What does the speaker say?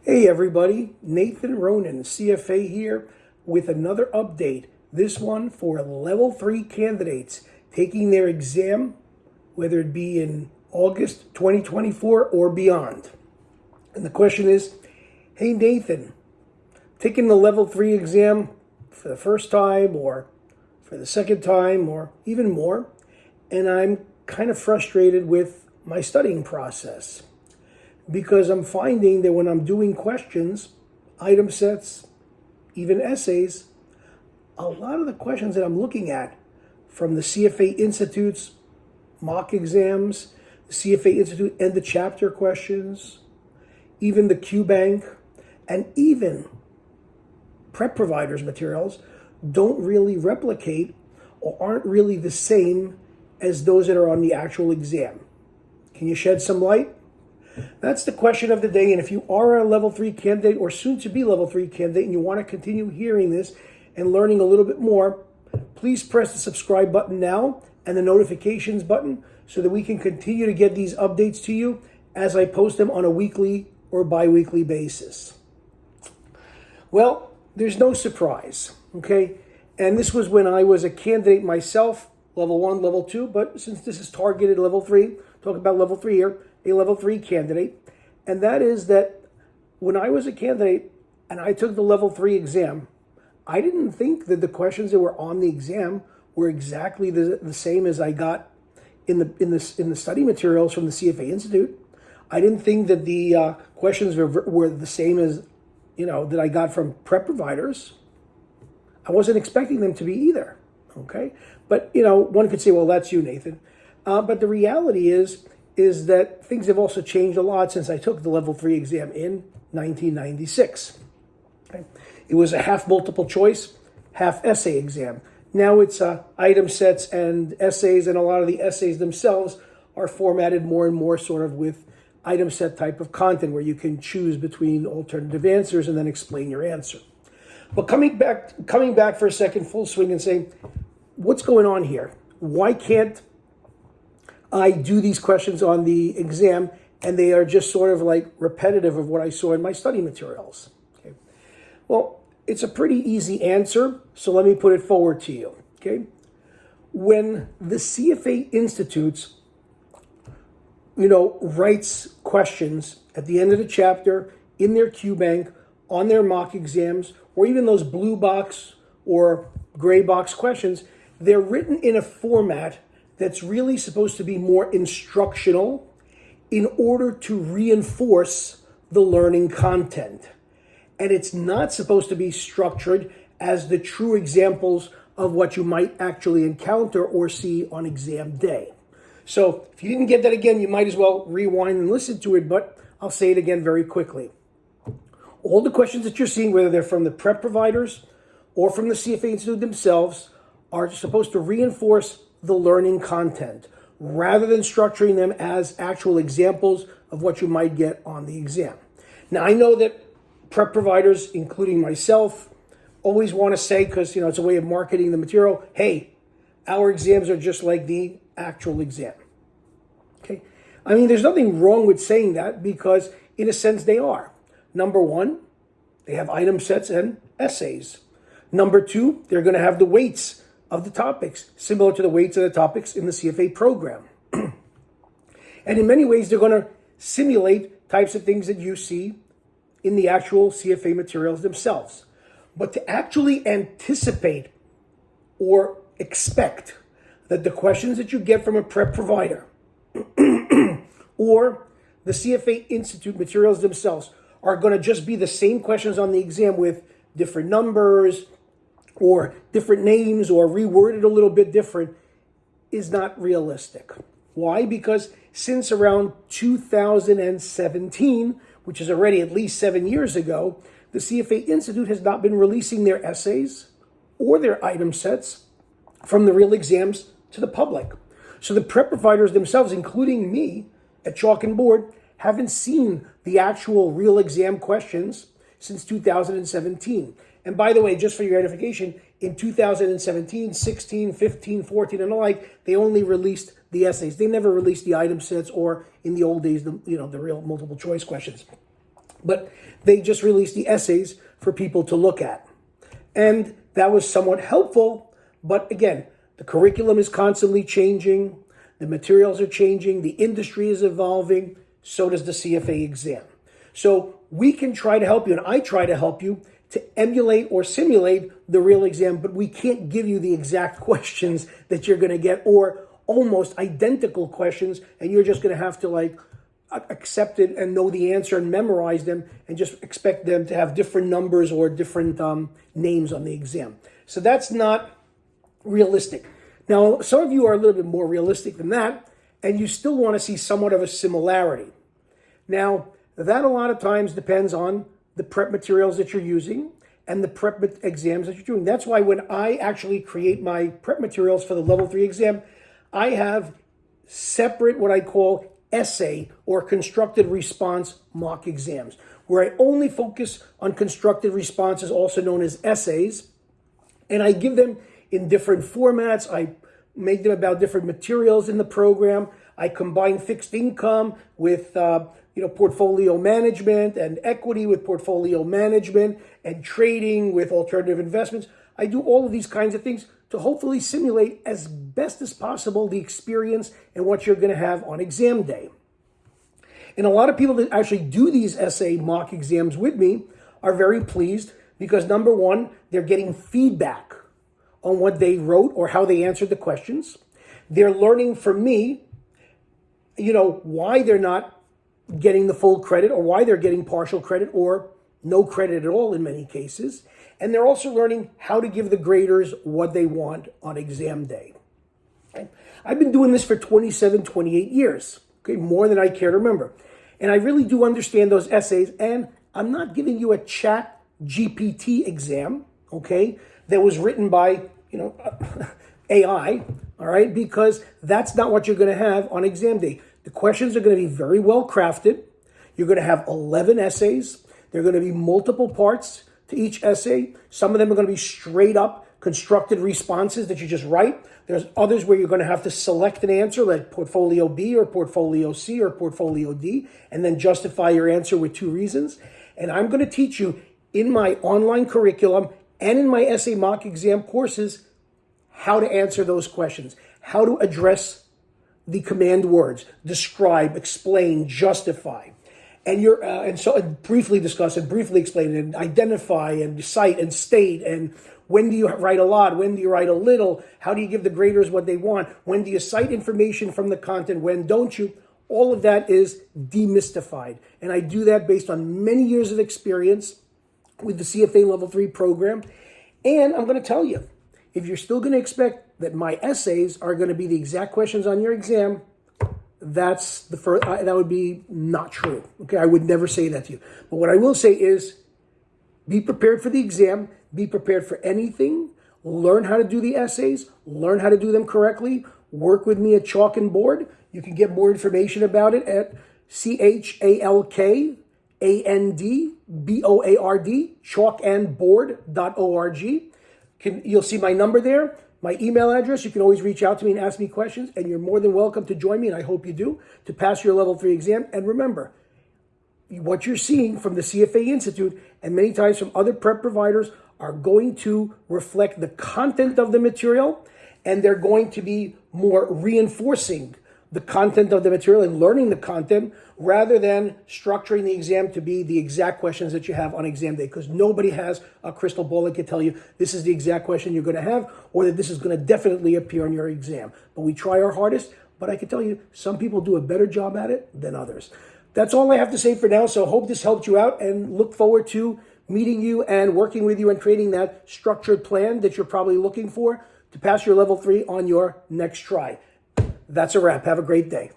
Hey everybody, Nathan Ronen, CFA here with another update. This one for Level 3 candidates taking their exam, whether it be in August 2024 or beyond. And the question is, hey Nathan, taking the Level 3 exam for the first time or for the second time or even more, and I'm kind of frustrated with my studying process, because I'm finding that when I'm doing questions, item sets, even essays, a lot of the questions that I'm looking at from the CFA Institute's mock exams, the CFA Institute and the chapter questions, even the qbank, and even prep providers materials don't really replicate or aren't really the same as those that are on the actual exam. Can you shed some light? That's the question of the day. And if you are a Level 3 candidate or soon to be Level 3 candidate and you want to continue hearing this and learning a little bit more, please press the subscribe button now and the notifications button so that we can continue to get these updates to you as I post them on a weekly or bi-weekly basis. Well, there's no surprise, okay? And this was when I was a candidate myself, Level 1, Level 2, but since this is targeted Level 3, talk about Level 3 here, a Level 3 candidate, and that is that when I was a candidate and I took the Level 3 exam, I didn't think that the questions that were on the exam were exactly the same as I got in the study materials from the CFA Institute. I didn't think that the questions were the same as, that I got from prep providers. I wasn't expecting them to be either, okay? But, one could say, well, that's you, Nathan. But the reality is that things have also changed a lot since I took the Level 3 exam in 1996. Okay? It was a half multiple choice, half essay exam. Now it's item sets and essays, and a lot of the essays themselves are formatted more and more sort of with item set type of content where you can choose between alternative answers and then explain your answer. But coming back for a second, full swing, and saying, what's going on here? Why can't I do these questions on the exam and they are just sort of like repetitive of what I saw in my study materials? Okay. Well, it's a pretty easy answer, so let me put it forward to you. Okay. When the CFA Institutes, writes questions at the end of the chapter in their qbank, on their mock exams, or even those blue box or gray box questions, they're written in a format that's really supposed to be more instructional in order to reinforce the learning content. And it's not supposed to be structured as the true examples of what you might actually encounter or see on exam day. So if you didn't get that again, you might as well rewind and listen to it, but I'll say it again very quickly. All the questions that you're seeing, whether they're from the prep providers or from the CFA Institute themselves, are supposed to reinforce the learning content rather than structuring them as actual examples of what you might get on the exam. Now, I know that prep providers, including myself, always want to say, because it's a way of marketing the material, hey, our exams are just like the actual exam. Okay? I mean, there's nothing wrong with saying that, because in a sense they are. Number one, they have item sets and essays. Number two, they're going to have the weights of the topics, similar to the weights of the topics in the CFA program. And in many ways, they're going to simulate types of things that you see in the actual CFA materials themselves. But to actually anticipate or expect that the questions that you get from a prep provider or the CFA Institute materials themselves are going to just be the same questions on the exam with different numbers or different names or reworded a little bit different is not realistic. Why? Because since around 2017, which is already at least 7 years ago, the CFA Institute has not been releasing their essays or their item sets from the real exams to the public. So the prep providers themselves, including me at Chalk and Board, haven't seen the actual real exam questions since 2017. And by the way, just for your edification, in 2017, 16, 15, 14, and the like, they only released the essays. They never released the item sets or, in the old days, the real multiple choice questions. But they just released the essays for people to look at. And that was somewhat helpful. But again, the curriculum is constantly changing. The materials are changing. The industry is evolving. So does the CFA exam. So we can try to help you, and I try to help you to emulate or simulate the real exam, but we can't give you the exact questions that you're going to get or almost identical questions, and you're just going to have to accept it and know the answer and memorize them and just expect them to have different numbers or different names on the exam. So that's not realistic. Now, some of you are a little bit more realistic than that, and you still want to see somewhat of a similarity. Now, that a lot of times depends on the prep materials that you're using and the prep exams that you're doing. That's why when I actually create my prep materials for the Level 3 exam, I have separate what I call essay or constructed response mock exams, where I only focus on constructed responses, also known as essays, and I give them in different formats. I make them about different materials in the program. I combine fixed income with portfolio management, and equity with portfolio management, and trading with alternative investments. I do all of these kinds of things to hopefully simulate as best as possible the experience and what you're going to have on exam day. And a lot of people that actually do these essay mock exams with me are very pleased because, number one, they're getting feedback on what they wrote or how they answered the questions. They're learning from me, why they're not getting the full credit or why they're getting partial credit or no credit at all in many cases. And they're also learning how to give the graders what they want on exam day. Okay? I've been doing this for 27, 28 years, okay, more than I care to remember. And I really do understand those essays, and I'm not giving you a chat GPT exam, okay, that was written by, AI, all right, because that's not what you're going to have on exam day. The questions are going to be very well crafted. You're going to have 11 essays. There are going to be multiple parts to each essay. Some of them are going to be straight up constructed responses that you just write. There's others where you're going to have to select an answer like portfolio B or portfolio C or portfolio D, and then justify your answer with 2 reasons. And I'm going to teach you in my online curriculum and in my essay mock exam courses how to answer those questions, how to address the command words, describe, explain, justify, and briefly discuss and briefly explain and identify and cite and state, and when do you write a lot, when do you write a little, how do you give the graders what they want, when do you cite information from the content, when don't you? All of that is demystified, and I do that based on many years of experience with the CFA Level 3 program. And I'm going to tell you, if you're still going to expect that my essays are going to be the exact questions on your exam, that's the first. That would be not true. Okay, I would never say that to you. But what I will say is, be prepared for the exam. Be prepared for anything. Learn how to do the essays. Learn how to do them correctly. Work with me at Chalk and Board. You can get more information about it at CHALKANDBOARD, chalkandboard.org. You'll see my number there, my email address. You can always reach out to me and ask me questions, and you're more than welcome to join me, and I hope you do, to pass your Level 3 exam. And remember, what you're seeing from the CFA Institute and many times from other prep providers are going to reflect the content of the material, and they're going to be more reinforcing the content of the material and learning the content rather than structuring the exam to be the exact questions that you have on exam day, because nobody has a crystal ball that can tell you this is the exact question you're going to have or that this is going to definitely appear on your exam. But we try our hardest, but I can tell you some people do a better job at it than others. That's all I have to say for now, so hope this helped you out and look forward to meeting you and working with you and creating that structured plan that you're probably looking for to pass your Level 3 on your next try. That's a wrap. Have a great day.